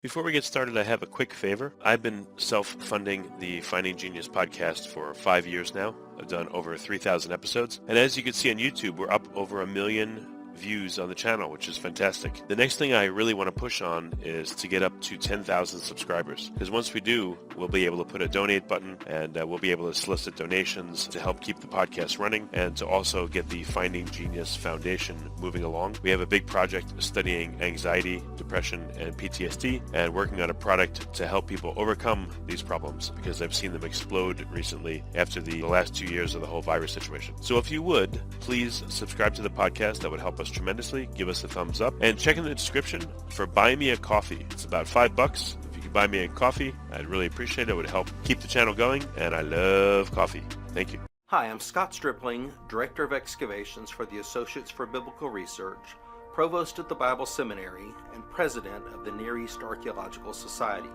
Before we get started, I have a quick favor. I've been self-funding the Finding Genius podcast for 5 years now. I've done over 3,000 episodes. And as you can see on YouTube, we're up over 1 million views on the channel, which is fantastic. The next thing I really want to push on is to get up to 10,000 subscribers. Because once we do, we'll be able to put a donate button and we'll be able to solicit donations to help keep the podcast running and to also get the Finding Genius Foundation moving along. We have a big project studying anxiety, depression, and PTSD and working on a product to help people overcome these problems because I've seen them explode recently after the last 2 years of the whole virus situation. So if you would, please subscribe to the podcast. That would help us tremendously. Give us a thumbs up and check in the description for Buy Me a Coffee. It's about $5. If you could buy me a coffee, I'd really appreciate it. It would help keep the channel going, and I love coffee. Thank you. Hi, I'm Scott Stripling, Director of Excavations for the Associates for Biblical Research, Provost at the Bible Seminary, and President of the Near East Archaeological Society.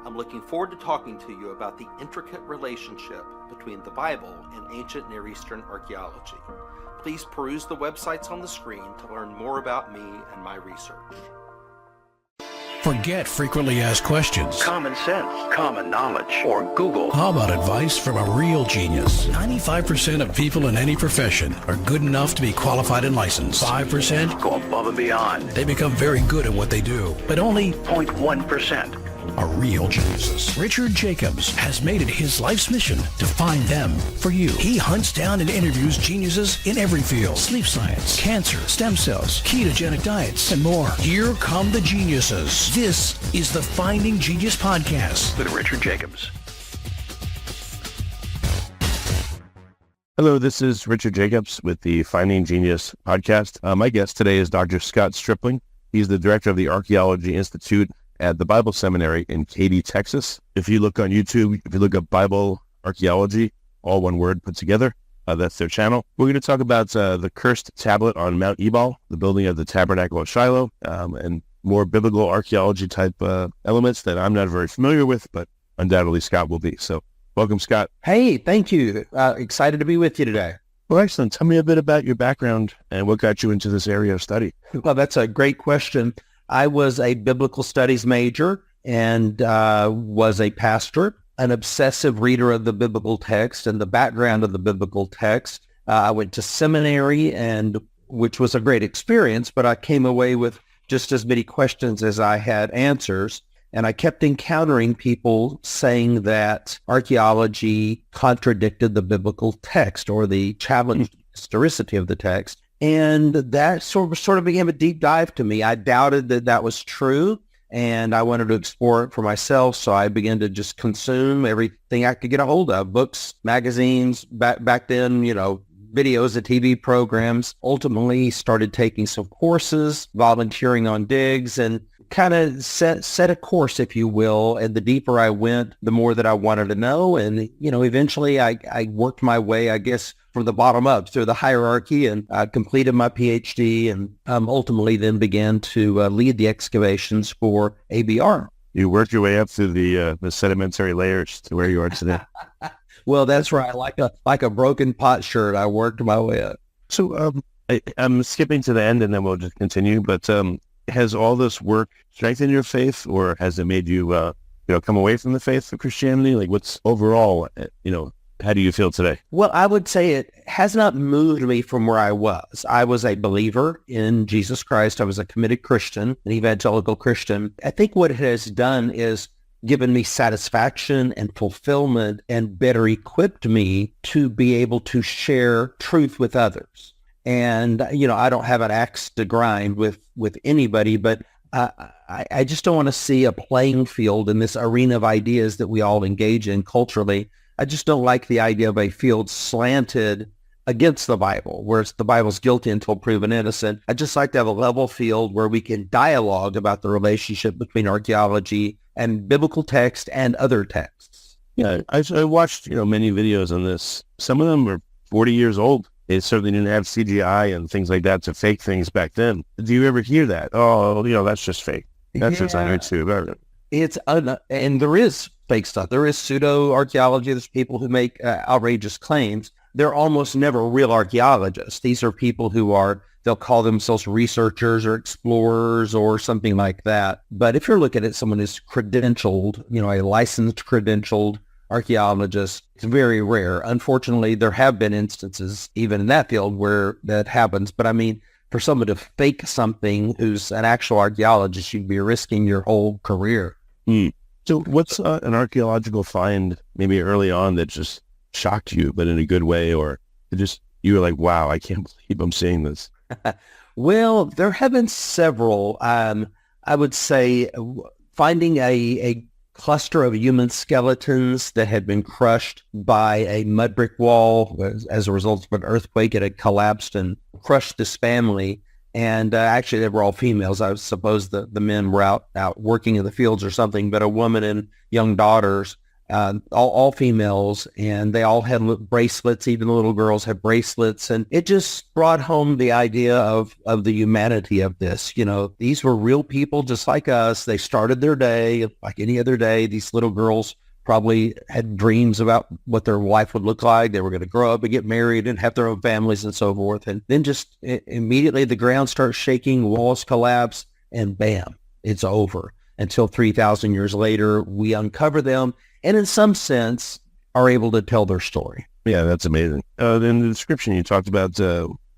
I'm looking forward to talking to you about the intricate relationship between the Bible and ancient Near Eastern archaeology. Please peruse the websites on the screen to learn more about me and my research. Forget frequently asked questions. Common sense, common knowledge, or Google. How about advice from a real genius? 95% of people in any profession are good enough to be qualified and licensed. 5% go above and beyond. They become very good at what they do, but only 0.1% are real geniuses. Richard Jacobs has made it his life's mission to find them for you. He hunts down and interviews geniuses in every field: sleep science, cancer, stem cells, ketogenic diets, and more. Here come the geniuses. This is the Finding Genius Podcast with Richard Jacobs. Hello, this is Richard Jacobs with the Finding Genius Podcast. My guest today is Dr. Scott Stripling. He's the director of the Archaeology Institute at the Bible Seminary in Katy, Texas. If you look on YouTube, if you look up Bible Archaeology, all one word put together, that's their channel. We're going to talk about the cursed tablet on Mount Ebal, the building of the tabernacle of Shiloh, and more biblical archaeology type elements that I'm not very familiar with, but undoubtedly Scott will be. So welcome, Scott. Hey, thank you. Excited to be with you today. Well, excellent. Tell me a bit about your background and what got you into this area of study. Well, that's a great question. I was a biblical studies major and was a pastor, an obsessive reader of the biblical text and the background of the biblical text. I went to seminary, and which was a great experience, but I came away with just as many questions as I had answers. And I kept encountering people saying that archaeology contradicted the biblical text or the challenged historicity of the text. And that sort of became a deep dive to me. I doubted that that was true, and I wanted to explore it for myself. So I began to just consume everything I could get a hold of: books, magazines, back then, videos of TV programs. Ultimately started taking some courses, volunteering on digs, and kind of set a course, if you will. And the deeper I went, the more that I wanted to know. And, eventually I worked my way, I guess, from the bottom up through the hierarchy, and I completed my PhD and ultimately then began to lead the excavations for ABR. You worked your way up through the sedimentary layers to where you are today. Well, that's right. Like a broken pot shirt, I worked my way up. So I'm skipping to the end and then we'll just continue. But has all this work strengthened your faith, or has it made you, come away from the faith of Christianity? Like, what's overall, how do you feel today? Well, I would say it has not moved me from where I was. I was a believer in Jesus Christ. I was a committed Christian, an evangelical Christian. I think what it has done is given me satisfaction and fulfillment and better equipped me to be able to share truth with others. And, I don't have an axe to grind with anybody, but I just don't want to see a playing field in this arena of ideas that we all engage in culturally. I just don't like the idea of a field slanted against the Bible, where the Bible's guilty until proven innocent. I just like to have a level field where we can dialogue about the relationship between archaeology and biblical text and other texts. Yeah, I watched, many videos on this. Some of them were 40 years old. They certainly didn't have CGI and things like that to fake things back then. Do you ever hear that? Oh, that's just fake. That's just on YouTube. And there is fake stuff. There is pseudo-archaeology. There's people who make outrageous claims. They're almost never real archaeologists. These are people who are they'll call themselves researchers or explorers or something like that. But if you're looking at someone who's credentialed, a licensed credentialed archaeologist, it's very rare. Unfortunately, there have been instances even in that field where that happens. But I mean, for someone to fake something who's an actual archaeologist, you'd be risking your whole career. So what's an archaeological find maybe early on that just shocked you, but in a good way, or you were like, wow, I can't believe I'm seeing this? Well, there have been several. I would say finding a cluster of human skeletons that had been crushed by a mud brick wall as a result of an earthquake. It had collapsed and crushed this family. And actually, they were all females. I suppose the men were out working in the fields or something, but a woman and young daughters, all females, and they all had bracelets. Even the little girls had bracelets. And it just brought home the idea of the humanity of this. These were real people just like us. They started their day like any other day. These little girls probably had dreams about what their life would look like. They were going to grow up and get married and have their own families and so forth. And then just immediately the ground starts shaking, walls collapse, and bam, it's over. Until 3,000 years later, we uncover them and in some sense are able to tell their story. Yeah, that's amazing. In the description, you talked about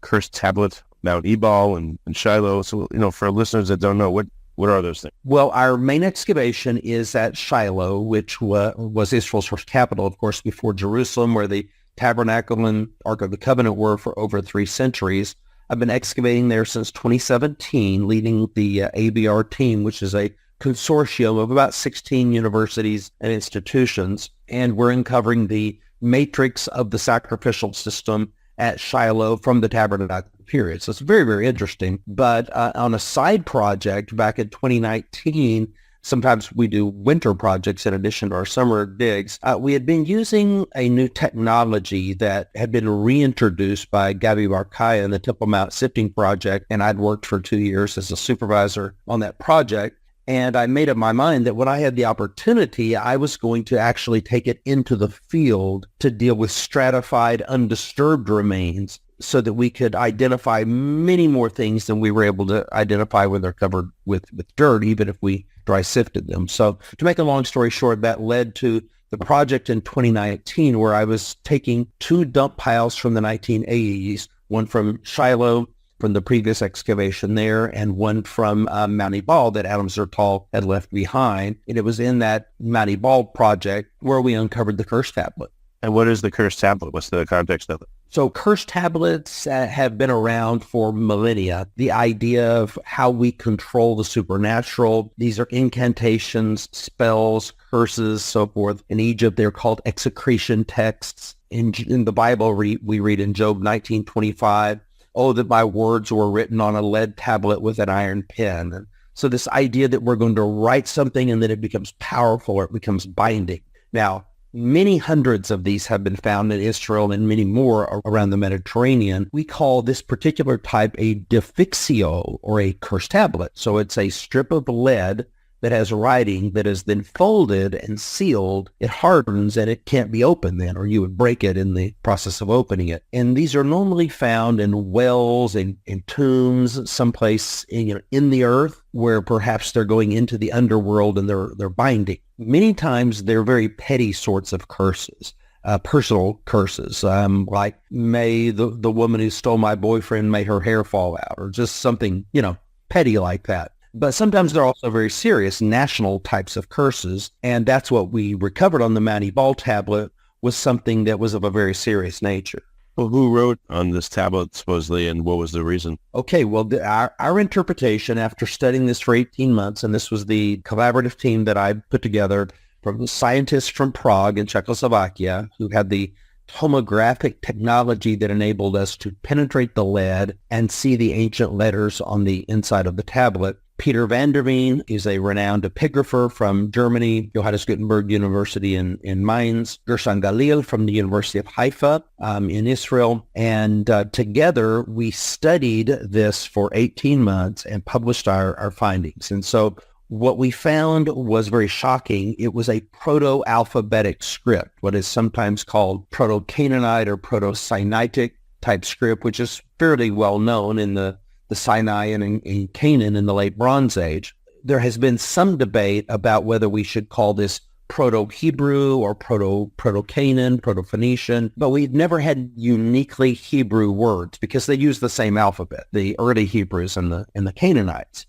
cursed tablet, Mount Ebal and Shiloh. So, for listeners that don't know, what are those things? Well, our main excavation is at Shiloh, which was Israel's first capital, of course, before Jerusalem, where the tabernacle and Ark of the Covenant were for over 3 centuries. I've been excavating there since 2017, leading the ABR team, which is a consortium of about 16 universities and institutions. And we're uncovering the matrix of the sacrificial system at Shiloh from the tabernacle period. So it's very, very interesting. But on a side project back in 2019, sometimes we do winter projects in addition to our summer digs. We had been using a new technology that had been reintroduced by Gabi Barkaya in the Temple Mount Sifting Project, and I'd worked for 2 years as a supervisor on that project. And I made up my mind that when I had the opportunity, I was going to actually take it into the field to deal with stratified, undisturbed remains so that we could identify many more things than we were able to identify when they're covered with dirt, even if we dry sifted them. So to make a long story short, that led to the project in 2019 where I was taking 2 dump piles from the 1980s, one from Shiloh, from the previous excavation there, and one from Mount Ebal that Adam Zertal had left behind. And it was in that Mount Ebal project where we uncovered the curse tablet. And what is the curse tablet? What's the context of it? So curse tablets have been around for millennia. The idea of how we control the supernatural. These are incantations, spells, curses, so forth. In Egypt, they're called execration texts. In the Bible, we read in Job 19:25, "Oh, that my words were written on a lead tablet with an iron pen." And so this idea that we're going to write something and then it becomes powerful or it becomes binding. Now, many hundreds of these have been found in Israel and many more around the Mediterranean. We call this particular type a defixio, or a curse tablet. So it's a strip of lead that has writing that is then folded and sealed. It hardens and it can't be opened then, or you would break it in the process of opening it. And these are normally found in wells, in tombs, someplace in the earth, where perhaps they're going into the underworld and they're binding. Many times they're very petty sorts of curses, personal curses, like may the woman who stole my boyfriend, may her hair fall out, or just something, petty like that. But sometimes they're also very serious national types of curses. And that's what we recovered on the Mount Ebal tablet, was something that was of a very serious nature. Well, who wrote on this tablet supposedly, and what was the reason? Okay, well, our interpretation after studying this for 18 months, and this was the collaborative team that I put together from scientists from Prague in Czechoslovakia who had the tomographic technology that enabled us to penetrate the lead and see the ancient letters on the inside of the tablet. Peter van der Veen is a renowned epigrapher from Germany, Johannes Gutenberg University in Mainz, Gershon Galil from the University of Haifa in Israel. And together we studied this for 18 months and published our findings. And so what we found was very shocking. It was a proto-alphabetic script, what is sometimes called Proto-Canaanite or Proto-Sinaitic type script, which is fairly well known in the Sinai and in Canaan in the late Bronze Age. There has been some debate about whether we should call this Proto-Hebrew or Proto-Canaan, Proto-Phoenician, but we've never had uniquely Hebrew words because they use the same alphabet, the early Hebrews and the Canaanites.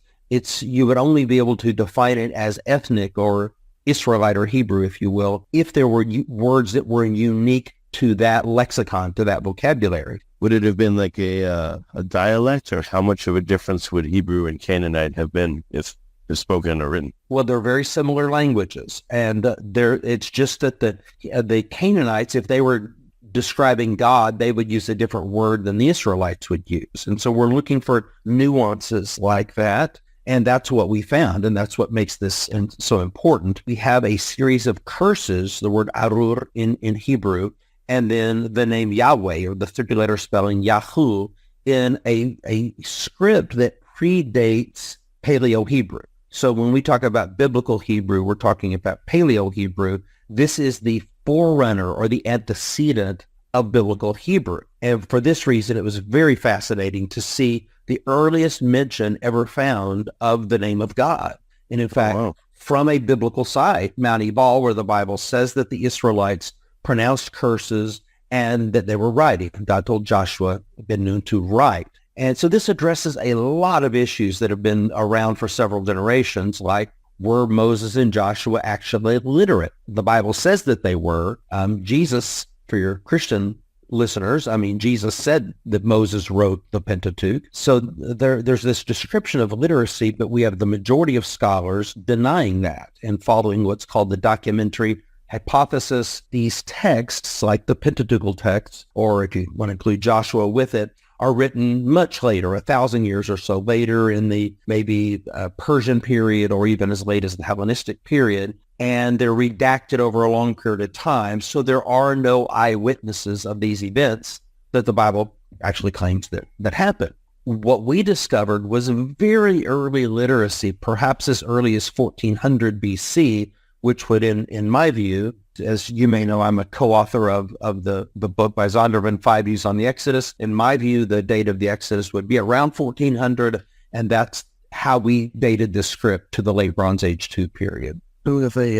You would only be able to define it as ethnic or Israelite or Hebrew, if you will, if there were words that were unique to that lexicon, to that vocabulary. Would it have been like a dialect, or how much of a difference would Hebrew and Canaanite have been if spoken or written? Well, they're very similar languages, and it's just that the Canaanites, if they were describing God, they would use a different word than the Israelites would use. And so we're looking for nuances like that, and that's what we found, and that's what makes this so important. We have a series of curses, the word arur in Hebrew, and then the name Yahweh, or the 30-letter spelling Yahu, in a script that predates Paleo-Hebrew. So when we talk about biblical Hebrew, we're talking about Paleo-Hebrew. This is the forerunner or the antecedent of biblical Hebrew. And for this reason, it was very fascinating to see the earliest mention ever found of the name of God. And in fact, from a biblical site, Mount Ebal, where the Bible says that the Israelites pronounced curses and that they were writing. God told Joshua ben Nun to write. And so this addresses a lot of issues that have been around for several generations, like were Moses and Joshua actually literate? The Bible says that they were. Jesus, for your Christian listeners, Jesus said that Moses wrote the Pentateuch. So there's this description of literacy, but we have the majority of scholars denying that and following what's called the documentary hypothesis. These texts, like the Pentateuchal texts, or if you want to include Joshua with it, are written much later, 1,000 years or so later in the maybe Persian period or even as late as the Hellenistic period. And they're redacted over a long period of time. So there are no eyewitnesses of these events that the Bible actually claims that happened. What we discovered was a very early literacy, perhaps as early as 1400 BC, which would, in my view, as you may know, I'm a co-author of the book by Zondervan, 5 Views on the Exodus. In my view, the date of the Exodus would be around 1400, and that's how we dated this script to the late Bronze Age 2 period. So if they,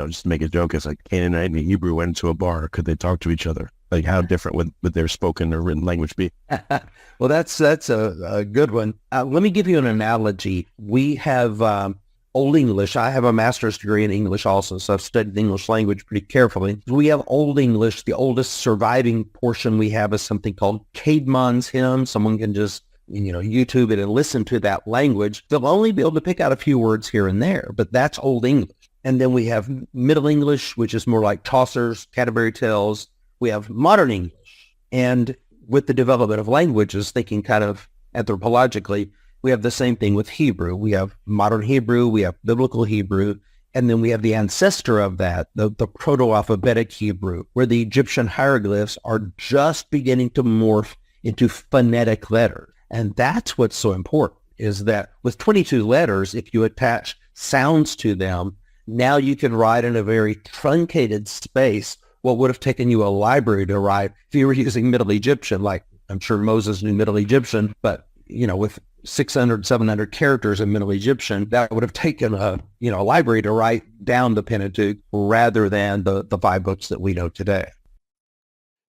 just to make a joke, it's like Canaanite and Hebrew went into a bar, could they talk to each other? Like how different would their spoken or written language be? Well, that's a good one. Let me give you an analogy. We have Old English. I have a master's degree in English also, so I've studied the English language pretty carefully. We have Old English. The oldest surviving portion we have is something called Caedmon's hymn. Someone can just, YouTube it and listen to that language. They'll only be able to pick out a few words here and there, but that's Old English. And then we have Middle English, which is more like Chaucer's Canterbury Tales. We have Modern English. And with the development of languages, thinking kind of anthropologically, we have the same thing with Hebrew. We have modern Hebrew, we have biblical Hebrew, and then we have the ancestor of that, the proto-alphabetic Hebrew, where the Egyptian hieroglyphs are just beginning to morph into phonetic letters. And that's what's so important, is that with 22 letters, if you attach sounds to them, now you can write in a very truncated space what would have taken you a library to write if you were using Middle Egyptian. Like, I'm sure Moses knew Middle Egyptian, but, with 600, 700 characters in Middle Egyptian, that would have taken a library to write down the Pentateuch rather than the 5 books that we know today.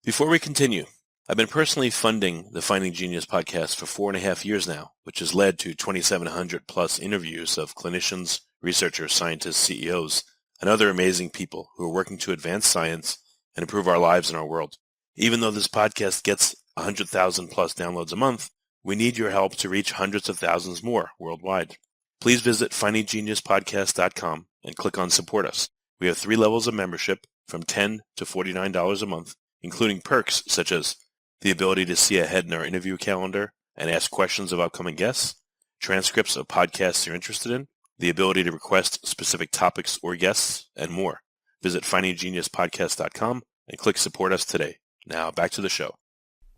Before we continue, I've been personally funding the Finding Genius podcast for 4.5 years now, which has led to 2,700 plus interviews of clinicians, researchers, scientists, CEOs, and other amazing people who are working to advance science and improve our lives and our world. Even though this podcast gets 100,000 plus downloads a month, we need your help to reach hundreds of thousands more worldwide. Please visit findinggeniuspodcast.com and click on Support Us. We have 3 levels of membership from $10 to $49 a month, including perks such as the ability to see ahead in our interview calendar and ask questions of upcoming guests, transcripts of podcasts you're interested in, the ability to request specific topics or guests, and more. Visit findinggeniuspodcast.com and click Support Us today. Now back to the show.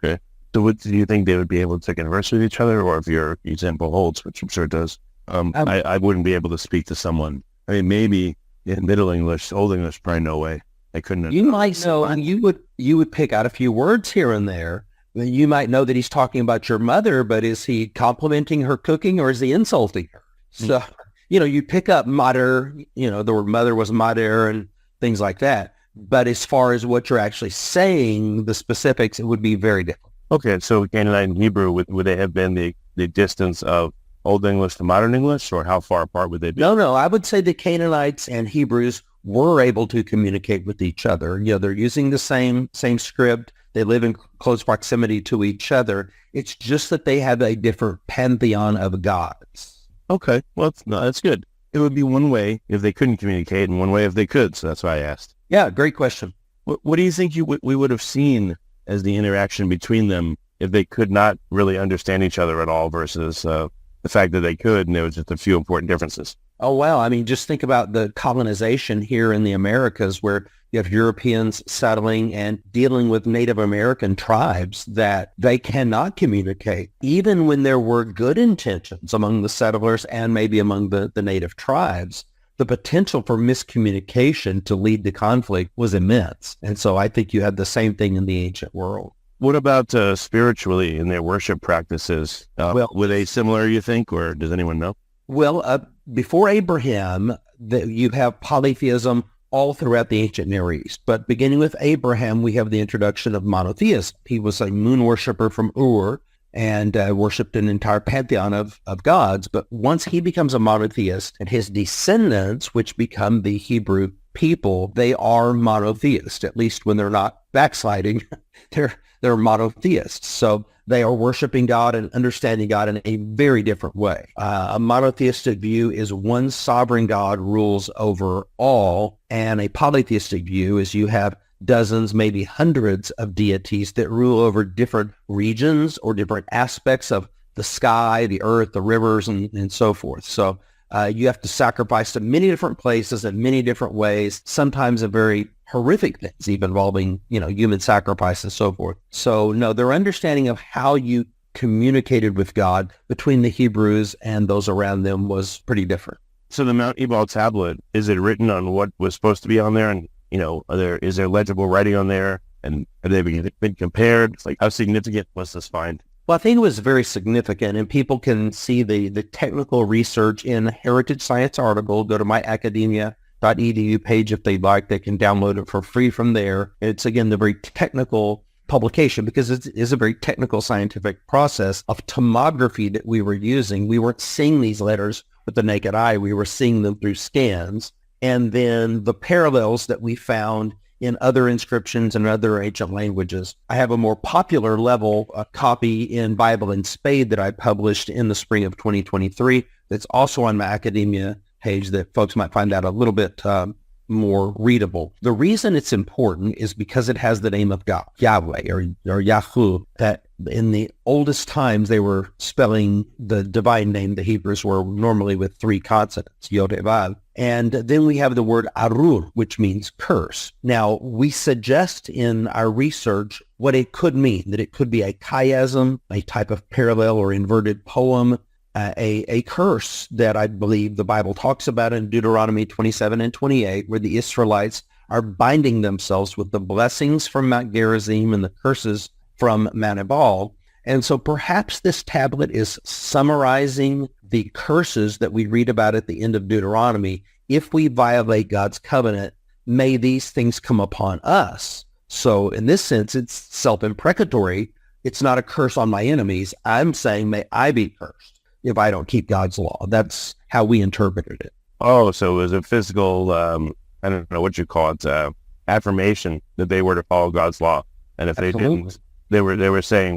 Okay. So what, do you think they would be able to converse with each other, or if your example holds, which I'm sure it does? I wouldn't be able to speak to someone. Maybe in Middle English, Old English, probably no way. I couldn't. You might know, and you would pick out a few words here and there, You might know that he's talking about your mother, but is he complimenting her cooking or is he insulting her? So, you pick up mater, the word mother was mater and things like that. But as far as what you're actually saying, the specifics, it would be very different. Okay, so Canaanite and Hebrew, would they have been the distance of Old English to modern English, or how far apart would they be? No, I would say the Canaanites and Hebrews were able to communicate with each other. They're using the same script. They live in close proximity to each other. It's just that they have a different pantheon of gods. Okay, well, that's good. It would be one way if they couldn't communicate and one way if they could, so that's why I asked. Yeah, great question. What do you think we would have seen as the interaction between them if they could not really understand each other at all versus the fact that they could and there was just a few important differences? Oh, wow. I mean, just think about the colonization here in the Americas where you have Europeans settling and dealing with Native American tribes that they cannot communicate. Even when there were good intentions among the settlers and maybe among the native tribes, the potential for miscommunication to lead to conflict was immense. And so I think you had the same thing in the ancient world. What about spiritually in their worship practices? Were they similar, you think, or does anyone know? Well, before Abraham, you have polytheism all throughout the ancient Near East. But beginning with Abraham, we have the introduction of monotheism. He was a moon worshiper from Ur and worshipped an entire pantheon of gods. But once he becomes a monotheist and his descendants, which become the Hebrew people, they are monotheists, at least when they're not backsliding. They're monotheists. So they are worshiping God and understanding God in a very different way. A monotheistic view is one sovereign God rules over all, and a polytheistic view is you have dozens, maybe hundreds of deities that rule over different regions or different aspects of the sky, the earth, the rivers, and so forth. So you have to sacrifice to many different places in many different ways, sometimes in very horrific things, even involving, human sacrifice and so forth. So no, their understanding of how you communicated with God between the Hebrews and those around them was pretty different. So the Mount Ebal tablet, is it written on what was supposed to be on there? And, is there legible writing on there? And have they been compared? Like, how significant was this find? Well, I think it was very significant, and people can see the technical research in a Heritage Science article. Go to myacademia.edu page if they'd like. They can download it for free from there. It's, again, the very technical publication because it is a very technical scientific process of tomography that we were using. We weren't seeing these letters with the naked eye. We were seeing them through scans. And then the parallels that we found in other inscriptions and other ancient languages. I have a more popular level copy in Bible in Spade that I published in the spring of 2023 that's also on my academia page that folks might find out a little bit more readable. The reason it's important is because it has the name of God, Yahweh or Yahu, that in the oldest times they were spelling the divine name. The Hebrews were normally with 3 consonants, Yod, Vav. And then we have the word arur, which means curse. Now, we suggest in our research what it could mean, that it could be a chiasm, a type of parallel or inverted poem, a curse that I believe the Bible talks about in Deuteronomy 27 and 28, where the Israelites are binding themselves with the blessings from Mount Gerizim and the curses from Mount Ebal. And so perhaps this tablet is summarizing the curses that we read about at the end of Deuteronomy. If we violate God's covenant, may these things come upon us. So in this sense, it's self-imprecatory. It's not a curse on my enemies. I'm saying, may I be cursed if I don't keep God's law. That's how we interpreted it. Oh, so it was a physical, I don't know what you call it, affirmation that they were to follow God's law. And if Absolutely. They didn't, they were saying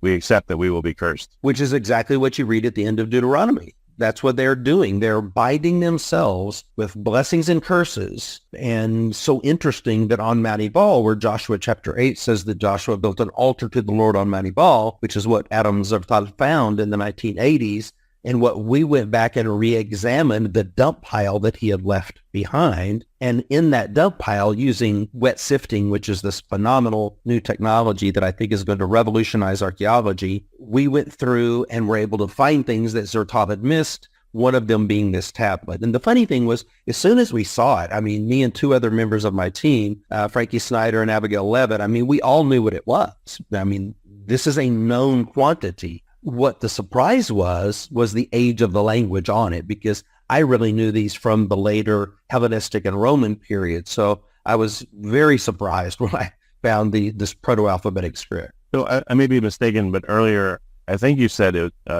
we accept that we will be cursed. Which is exactly what you read at the end of Deuteronomy. That's what they're doing. They're binding themselves with blessings and curses. And so interesting that on Mount Ebal, where Joshua chapter 8 says that Joshua built an altar to the Lord on Mount Ebal, which is what Adam Zertal found in the 1980s, and what we went back and re-examined the dump pile that he had left behind. And in that dump pile, using wet sifting, which is this phenomenal new technology that I think is going to revolutionize archaeology, we went through and were able to find things that Zertal had missed, one of them being this tablet. And the funny thing was, as soon as we saw it, me and 2 other members of my team, Frankie Snyder and Abigail Levitt, we all knew what it was. this is a known quantity. What the surprise was the age of the language on it, because I really knew these from the later Hellenistic and Roman period. So I was very surprised when I found this proto-alphabetic script. So I may be mistaken, but earlier, I think you said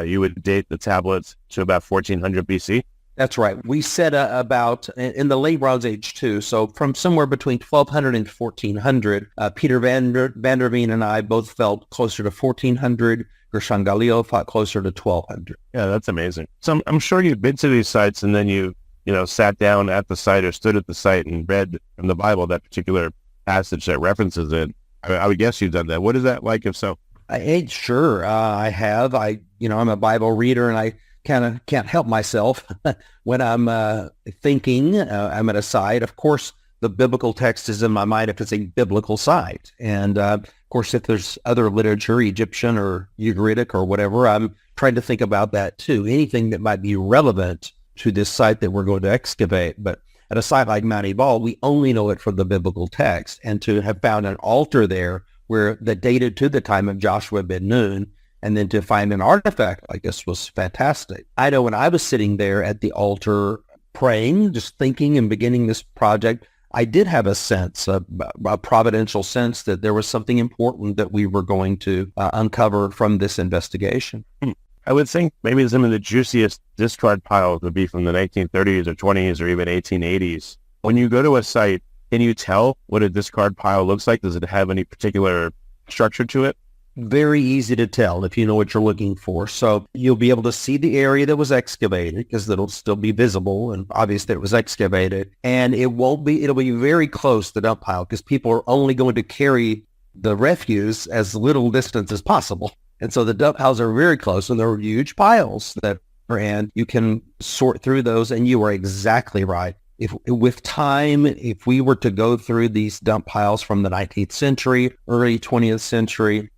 you would date the tablets to about 1400 BC. That's right. We said about in the late Bronze Age too. So from somewhere between 1200 and 1400, Peter van der Veen and I both felt closer to 1400. Gershon Galileo thought closer to 1200. Yeah, that's amazing. So I'm sure you've been to these sites and then you sat down at the site or stood at the site and read from the Bible that particular passage that references it. I would guess you've done that. What is that like, if so? Sure, I have. I'm a Bible reader, and I kind of can't help myself when I'm thinking. I'm at a site. Of course, the biblical text is in my mind if it's a biblical site. And of course, if there's other literature, Egyptian or Ugaritic or whatever, I'm trying to think about that too. Anything that might be relevant to this site that we're going to excavate. But at a site like Mount Ebal, we only know it from the biblical text. And to have found an altar there that dated to the time of Joshua ben Nun, and then to find an artifact like this was fantastic. I know when I was sitting there at the altar praying, just thinking and beginning this project, I did have a sense, a providential sense that there was something important that we were going to uncover from this investigation. I would think maybe some of the juiciest discard piles would be from the 1930s or 20s or even 1880s. When you go to a site, can you tell what a discard pile looks like? Does it have any particular structure to it? Very easy to tell if you know what you're looking for. So you'll be able to see the area that was excavated because it'll still be visible and obvious that it was excavated. And it'll be very close to the dump pile because people are only going to carry the refuse as little distance as possible. And so the dump piles are very close, and there are huge piles and you can sort through those. And you are exactly right. With time, if we were to go through these dump piles from the 19th century, early 20th century,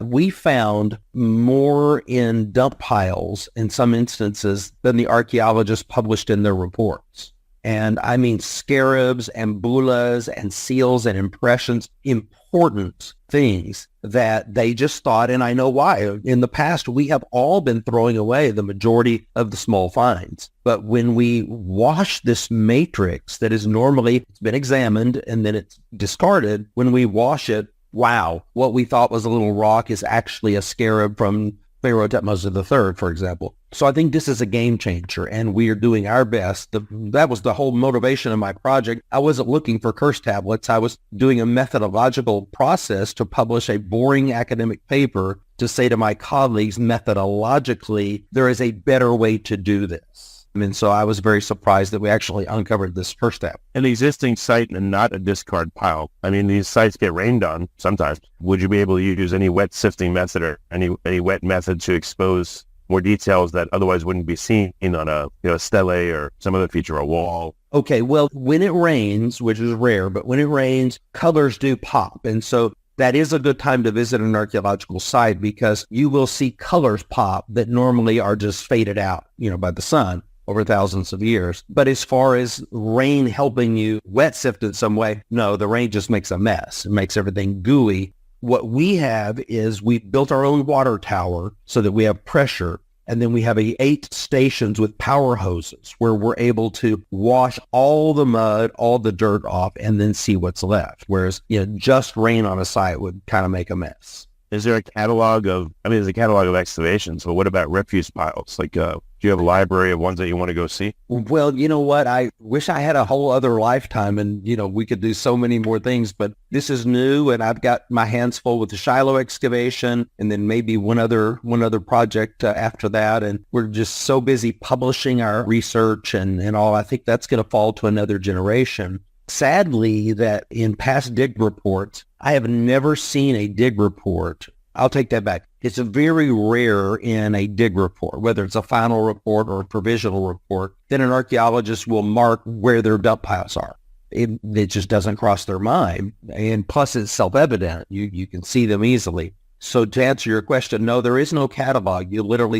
we found more in dump piles in some instances than the archaeologists published in their reports. And I mean scarabs and bulas and seals and impressions, important things that they just thought, and I know why. In the past, we have all been throwing away the majority of the small finds. But when we wash this matrix that is normally, it's been examined and then it's discarded, when we wash it, wow, what we thought was a little rock is actually a scarab from Pharaoh Thutmose III, for example. So I think this is a game changer, and we are doing our best. That was the whole motivation of my project. I wasn't looking for curse tablets. I was doing a methodological process to publish a boring academic paper to say to my colleagues, methodologically, there is a better way to do this. And so I was very surprised that we actually uncovered this curse tablet. An existing site and not a discard pile. I mean, these sites get rained on sometimes. Would you be able to use any wet sifting method or any wet method to expose more details that otherwise wouldn't be seen on a stele or some other feature, a wall? Okay, well, when it rains, which is rare, but when it rains, colors do pop. And so that is a good time to visit an archaeological site because you will see colors pop that normally are just faded out, by the sun over thousands of years. But as far as rain helping you wet sift in some way, no, the rain just makes a mess. It makes everything gooey. What we have is we built our own water tower so that we have pressure. And then we have 8 stations with power hoses where we're able to wash all the mud, all the dirt off, and then see what's left. Whereas, just rain on a site would kind of make a mess. Is there a catalog there's a catalog of excavations, but what about refuse piles? Like, do you have a library of ones that you want to go see? Well, you know what? I wish I had a whole other lifetime and, we could do so many more things, but this is new and I've got my hands full with the Shiloh excavation and then maybe one other project after that. And we're just so busy publishing our research and all. I think that's going to fall to another generation. Sadly, that in past dig reports, I have never seen a dig report. I'll take that back. It's very rare in a dig report, whether it's a final report or a provisional report, that an archaeologist will mark where their dump piles are. It just doesn't cross their mind. And plus, it's self-evident. You can see them easily. So to answer your question, no, there is no catalog.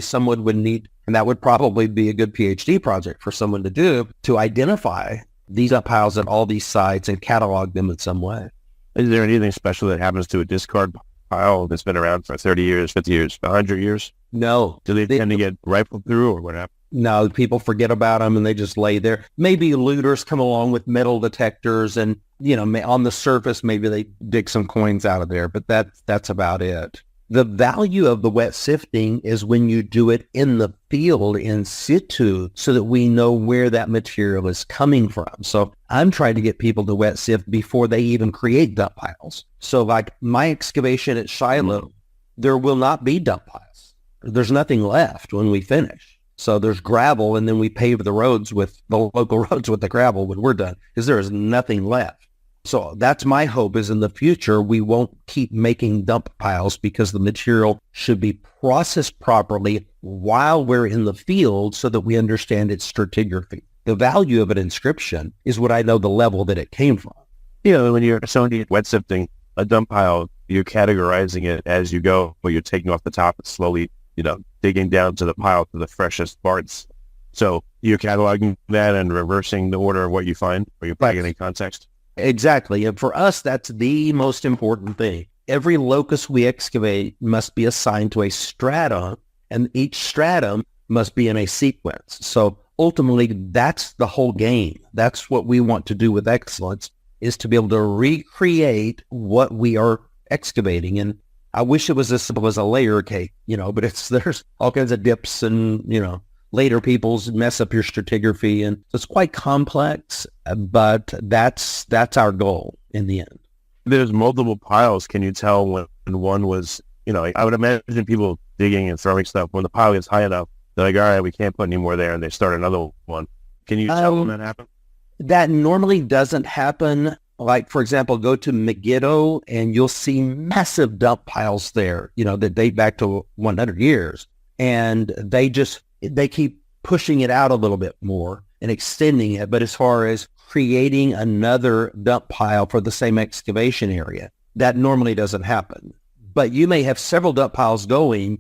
Someone would need, and that would probably be a good PhD project for someone to do, to identify these dump piles at all these sites and catalog them in some way. Is there anything special that happens to a discard pile that's been around for 30 years, 50 years, 100 years? No. Do they tend to get rifled through or what happens? No, people forget about them and they just lay there. Maybe looters come along with metal detectors and, on the surface, maybe they dig some coins out of there, but that's about it. The value of the wet sifting is when you do it in the field in situ so that we know where that material is coming from. So I'm trying to get people to wet sift before they even create dump piles. So like my excavation at Shiloh, there will not be dump piles. There's nothing left when we finish. So there's gravel, and then we pave the roads with the local roads with the gravel when we're done, because there is nothing left. So that's my hope, is in the future, we won't keep making dump piles, because the material should be processed properly while we're in the field so that we understand its stratigraphy. The value of an inscription is what I know the level that it came from. When you're wet sifting a dump pile, you're categorizing it as you go, where you're taking off the top and slowly, digging down to the pile to the freshest parts. So you're cataloging that and reversing the order of what you find, or you're putting it in context. Exactly. And for us, that's the most important thing. Every locus we excavate must be assigned to a stratum, and each stratum must be in a sequence. So ultimately, that's the whole game. That's what we want to do with excellence, is to be able to recreate what we are excavating. And I wish it was as simple as a layer cake, but there's all kinds of dips and, later peoples mess up your stratigraphy. And so it's quite complex, but that's our goal in the end. There's multiple piles. Can you tell when one was, I would imagine people digging and throwing stuff. When the pile gets high enough, they're like, all right, we can't put any more there, and they start another one. Can you tell when that happened? That normally doesn't happen. Like, for example, go to Megiddo and you'll see massive dump piles there, that date back to 100 years. And they keep pushing it out a little bit more and extending it. But as far as creating another dump pile for the same excavation area, that normally doesn't happen. But you may have several dump piles going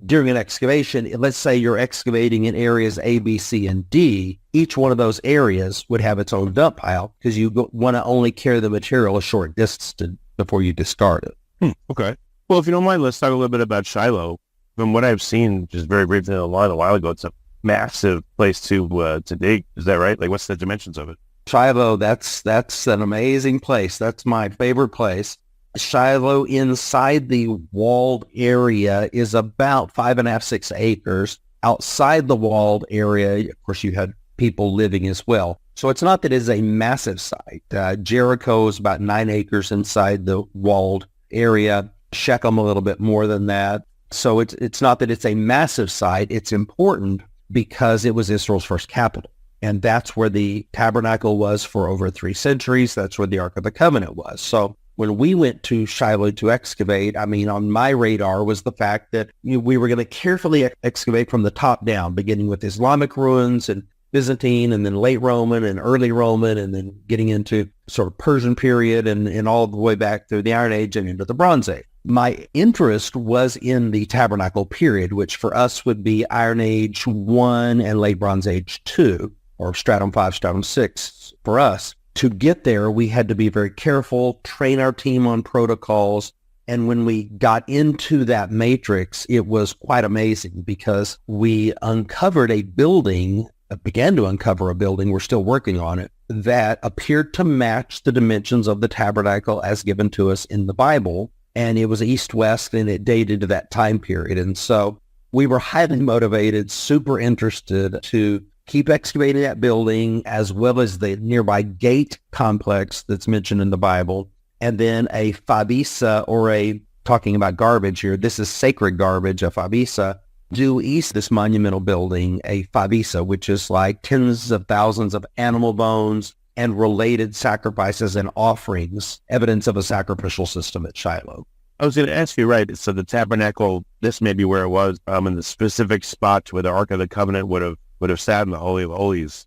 during an excavation. Let's say you're excavating in areas A, B, C, and D. Each one of those areas would have its own dump pile, because you want to only carry the material a short distance before you discard it. Okay. Well, if you don't mind, let's talk a little bit about Shiloh. From what I've seen, just very briefly online a while ago, it's a massive place to dig. Is that right? Like, what's the dimensions of it? Shiloh, that's an amazing place. That's my favorite place. Shiloh, inside the walled area, is about 5.5, 6 acres. Outside the walled area, of course, you had people living as well. So it's not that it's a massive site. Jericho is about 9 acres inside the walled area. Shechem a little bit more than that. So it's not that it's a massive site. It's important because it was Israel's first capital. And that's where the tabernacle was for over 3 centuries. That's where the Ark of the Covenant was. So when we went to Shiloh to excavate, on my radar was the fact that we were going to carefully excavate from the top down, beginning with Islamic ruins and Byzantine, and then late Roman and early Roman, and then getting into sort of Persian period and all the way back through the Iron Age and into the Bronze Age. My interest was in the tabernacle period, which for us would be Iron Age 1 and late Bronze Age 2, or Stratum 5, Stratum 6 for us. To get there, we had to be very careful, train our team on protocols. And when we got into that matrix, it was quite amazing, because we uncovered a building, began to uncover a building, we're still working on it, that appeared to match the dimensions of the tabernacle as given to us in the Bible. And it was east-west, and it dated to that time period. And so we were highly motivated, super interested to keep excavating that building, as well as the nearby gate complex that's mentioned in the Bible, and then a fabisa, or talking about garbage here, this is sacred garbage, a fabisa, due east of this monumental building, a fabisa, which is like tens of thousands of animal bones and related sacrifices and offerings, evidence of a sacrificial system at Shiloh. I was going to ask you, right, so the tabernacle, this may be where it was, in the specific spot where the Ark of the Covenant would have sat in the Holy of Holies.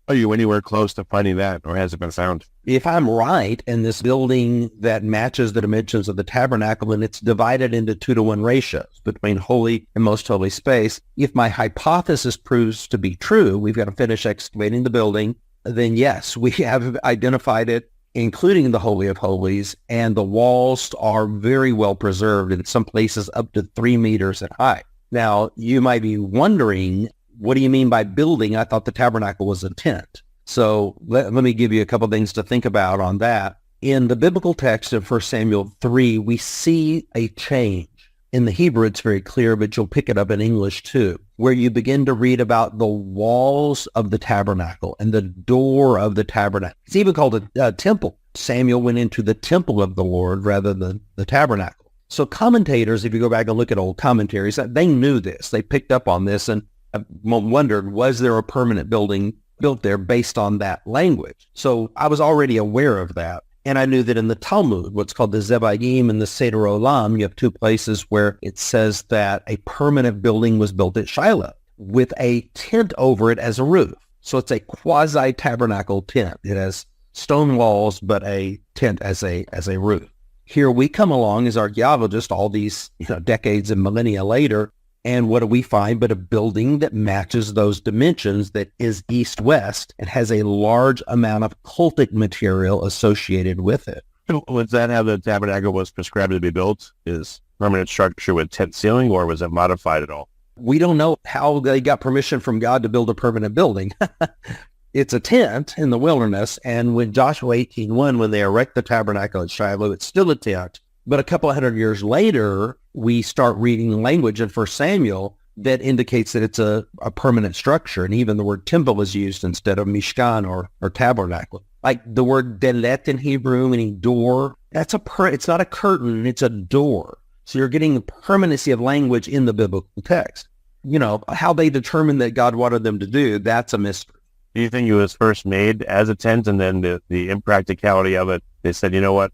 Are you anywhere close to finding that, or has it been found? If I'm right, and this building that matches the dimensions of the tabernacle, and it's divided into 2-to-1 ratios between holy and most holy space, if my hypothesis proves to be true, we've got to finish excavating the building, then yes, we have identified it. including the Holy of Holies, and the walls are very well preserved, in some places up to 3 meters in height. Now, you might be wondering, what do you mean by building? I thought the tabernacle was a tent. So let me give you a couple things to think about on that. In the biblical text of 1 Samuel 3, we see a change. In the Hebrew, it's very clear, but you'll pick it up in English too, where you begin to read about the walls of the tabernacle and the door of the tabernacle. It's even called a temple. Samuel went into the temple of the Lord rather than the tabernacle. So commentators, if you go back and look at old commentaries, they knew this. They picked up on this and wondered, was there a permanent building built there based on that language? So I was already aware of that. And I knew that in the Talmud, what's called the Zevayim and the Seder Olam, you have two places where it says that a permanent building was built at Shiloh with a tent over it as a roof. So it's a quasi-tabernacle tent. It has stone walls, but a tent as a roof. Here we come along as archaeologists all these decades and millennia later, and what do we find but a building that matches those dimensions, that is east-west and has a large amount of cultic material associated with it. Was that how the tabernacle was prescribed to be built? Is permanent structure with tent ceiling, or was it modified at all? We don't know how they got permission from God to build a permanent building. It's a tent in the wilderness, and when Joshua 18:1, when they erect the tabernacle at Shiloh, it's still a tent. But a couple of hundred years later, we start reading language in 1 Samuel that indicates that it's a permanent structure. And even the word temple is used instead of mishkan or tabernacle. Like the word delet in Hebrew, meaning door, it's not a curtain, it's a door. So you're getting the permanency of language in the biblical text. How they determined that God wanted them to do, that's a mystery. Do you think it was first made as a tent, and then the impracticality of it, they said, you know what,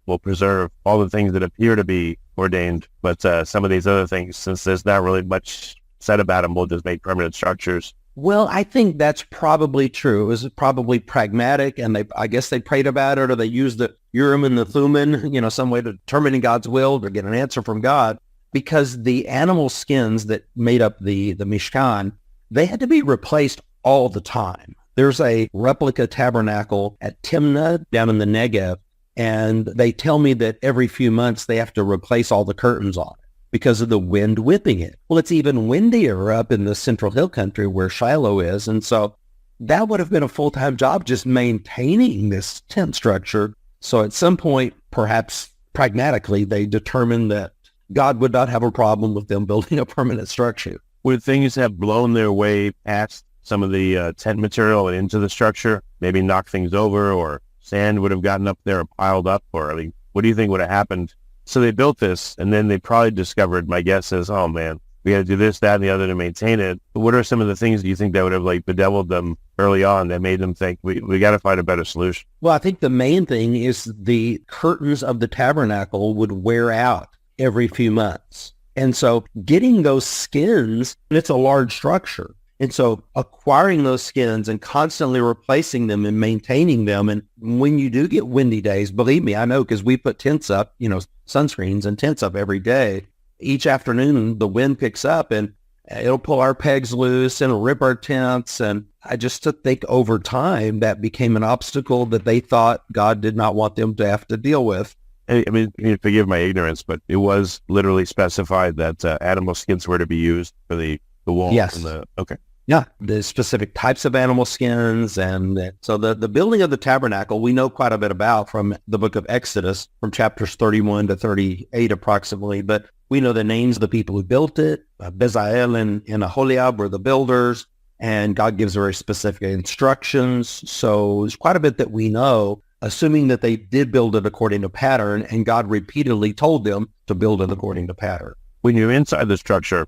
we'll preserve all the things that appear to be ordained, but some of these other things, since there's not really much said about them, we'll just make permanent structures? Well, I think that's probably true. It was probably pragmatic, and I guess they prayed about it, or they used the Urim and the Thummim, some way to determine God's will or get an answer from God, because the animal skins that made up the Mishkan, they had to be replaced all the time. There's a replica tabernacle at Timnah down in the Negev, and they tell me that every few months they have to replace all the curtains on it because of the wind whipping it. Well, it's even windier up in the Central Hill Country where Shiloh is, and so that would have been a full-time job just maintaining this tent structure. So at some point, perhaps pragmatically, they determined that God would not have a problem with them building a permanent structure. Would things have blown their way past some of the tent material and into the structure, maybe knock things over, or sand would have gotten up there or piled up? Or, what do you think would have happened? So they built this, and then they probably discovered, my guess is, oh man, we got to do this, that, and the other to maintain it. But what are some of the things do you think that would have bedeviled them early on that made them think we got to find a better solution? Well, I think the main thing is the curtains of the tabernacle would wear out every few months. And so getting those skins, it's a large structure. And so acquiring those skins and constantly replacing them and maintaining them. And when you do get windy days, believe me, I know, because we put tents up, sunscreens and tents up every day. Each afternoon, the wind picks up and it'll pull our pegs loose and it'll rip our tents. And I just think over time that became an obstacle that they thought God did not want them to have to deal with. I mean, forgive my ignorance, but it was literally specified that animal skins were to be used for the wall. Yes. Okay. Yeah, the specific types of animal skins. And so the building of the tabernacle, we know quite a bit about from the book of Exodus, from chapters 31 to 38 approximately. But we know the names of the people who built it. Bezalel and Aholiab were the builders, and God gives very specific instructions. So there's quite a bit that we know, assuming that they did build it according to pattern, and God repeatedly told them to build it according to pattern. When you're inside the structure,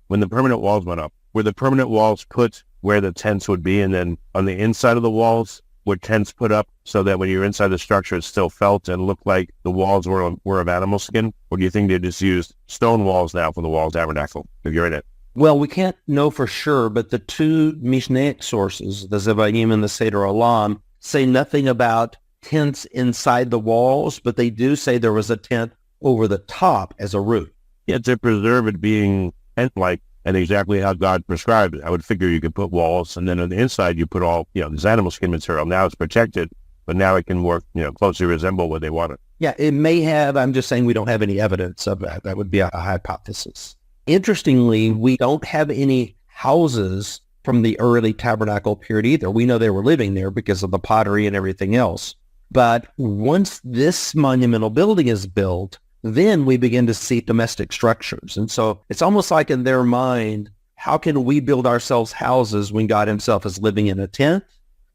when the permanent walls went up, were the permanent walls put where the tents would be, and then on the inside of the walls were tents put up so that when you're inside the structure, it still felt and looked like the walls were of animal skin? Or do you think they just used stone walls now for the wall tabernacle if you're in it? Well, we can't know for sure, but the two Mishnaic sources, the Zevayim and the Seder Olam, say nothing about tents inside the walls, but they do say there was a tent over the top as a roof. Yeah, to preserve it being tent-like and exactly how God prescribed it. I would figure you could put walls, and then on the inside you put all, this animal skin material. Now it's protected. but now it can more, closely resemble what they wanted. Yeah, it may have. I'm just saying we don't have any evidence of that. That would be a hypothesis. Interestingly, we don't have any houses from the early tabernacle period either. We know they were living there because of the pottery and everything else. But once this monumental building is built, then we begin to see domestic structures. And so it's almost like in their mind, how can we build ourselves houses when God himself is living in a tent?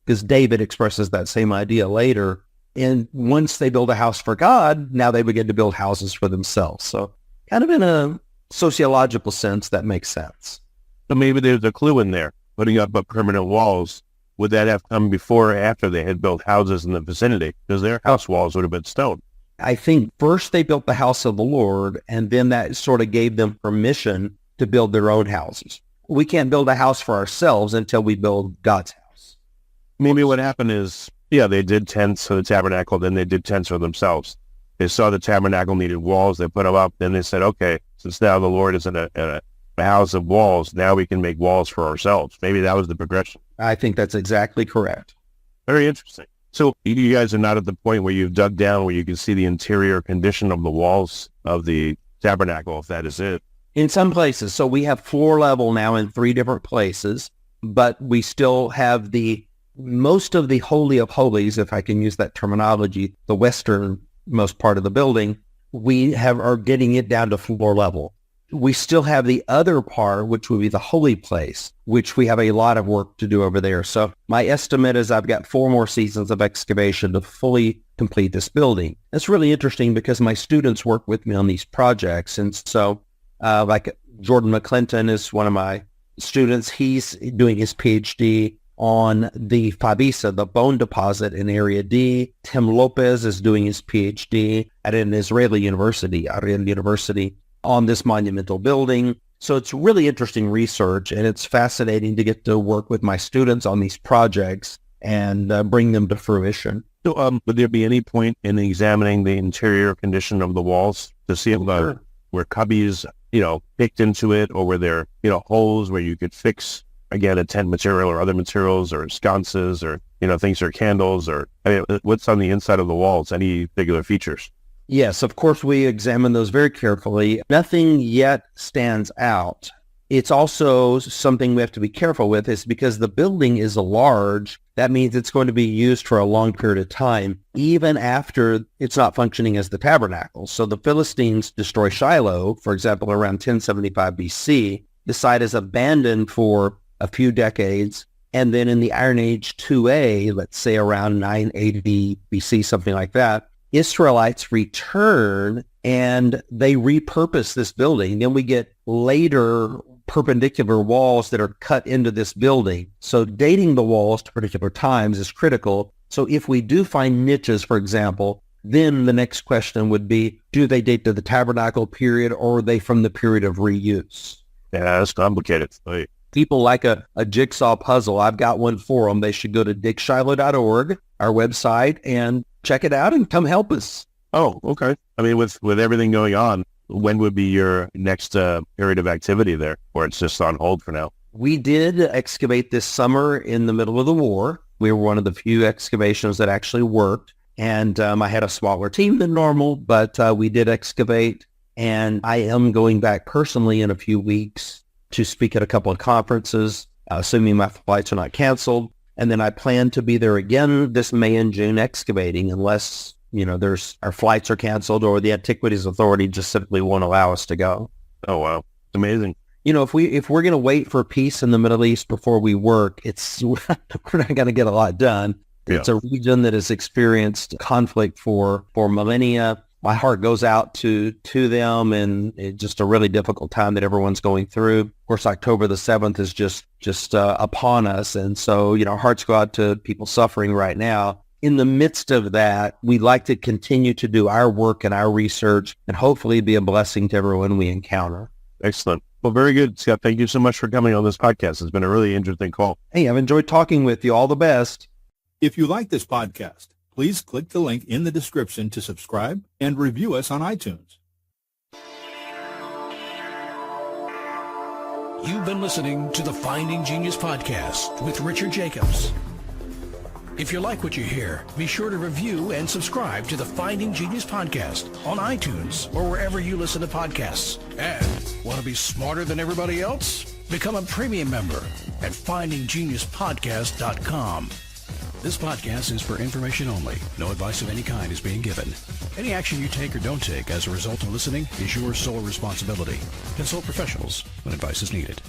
Because David expresses that same idea later. And once they build a house for God, now they begin to build houses for themselves. So kind of in a sociological sense, that makes sense. So maybe there's a clue in there, putting up permanent walls. Would that have come before or after they had built houses in the vicinity? Because their house walls would have been stone. I think first they built the house of the Lord, and then that sort of gave them permission to build their own houses. We can't build a house for ourselves until we build God's house. Maybe what happened is, they did tents for the tabernacle, then they did tents for themselves. They saw the tabernacle needed walls, they put them up, then they said, okay, since now the Lord is in a house of walls, now we can make walls for ourselves. Maybe that was the progression. I think that's exactly correct. Very interesting. So you guys are not at the point where you've dug down where you can see the interior condition of the walls of the tabernacle, if that is it. In some places. So we have floor level now in 3 different places, but we still have most of the Holy of Holies, if I can use that terminology, the westernmost part of the building, are getting it down to floor level. We still have the other part, which would be the holy place, which we have a lot of work to do over there. So my estimate is I've got 4 more seasons of excavation to fully complete this building. It's really interesting because my students work with me on these projects. And so like Jordan McClinton is one of my students. He's doing his PhD on the Fabisa, the bone deposit in Area D. Tim Lopez is doing his PhD at an Israeli university, Ariel University, on this monumental building. So it's really interesting research, and it's fascinating to get to work with my students on these projects and bring them to fruition. So would there be any point in examining the interior condition of the walls to see if were cubbies, picked into it, or were there, holes where you could fix, again, a tent material or other materials or sconces or, things for candles, or what's on the inside of the walls? Any particular features? Yes, of course, we examine those very carefully. Nothing yet stands out. It's also something we have to be careful with is because the building is large, that means it's going to be used for a long period of time, even after it's not functioning as the tabernacle. So the Philistines destroy Shiloh, for example, around 1075 BC. The site is abandoned for a few decades. And then in the Iron Age 2A, let's say around 980 BC, something like that, Israelites return and they repurpose this building. Then we get later perpendicular walls that are cut into this building. So dating the walls to particular times is critical. So if we do find niches, for example, then the next question would be, do they date to the tabernacle period or are they from the period of reuse? Yeah, that's complicated. Right. People like a jigsaw puzzle. I've got one for them. They should go to digshiloh.org, our website, and check it out and come help us. Oh, okay. I mean, with everything going on, when would be your next period of activity there, or it's just on hold for now? We did excavate this summer in the middle of the war. We were one of the few excavations that actually worked, and I had a smaller team than normal, but we did excavate, and I am going back personally in a few weeks to speak at a couple of conferences, assuming my flights are not canceled. And then I plan to be there again this May and June excavating unless, our flights are canceled or the Antiquities Authority just simply won't allow us to go. Oh, wow. It's amazing. If we're going to wait for peace in the Middle East before we work, we're not going to get a lot done. Yeah. It's a region that has experienced conflict for millennia. My heart goes out to them, and it's just a really difficult time that everyone's going through. Of course, October the 7th is just upon us, and so our hearts go out to people suffering right now. In the midst of that, we like to continue to do our work and our research, and hopefully be a blessing to everyone we encounter. Excellent. Well, very good, Scott. Thank you so much for coming on this podcast. It's been a really interesting call. Hey, I've enjoyed talking with you. All the best. If you like this podcast, please click the link in the description to subscribe and review us on iTunes. You've been listening to the Finding Genius podcast with Richard Jacobs. If you like what you hear, be sure to review and subscribe to the Finding Genius podcast on iTunes or wherever you listen to podcasts. And want to be smarter than everybody else? Become a premium member at findinggeniuspodcast.com. This podcast is for information only. No advice of any kind is being given. Any action you take or don't take as a result of listening is your sole responsibility. Consult professionals when advice is needed.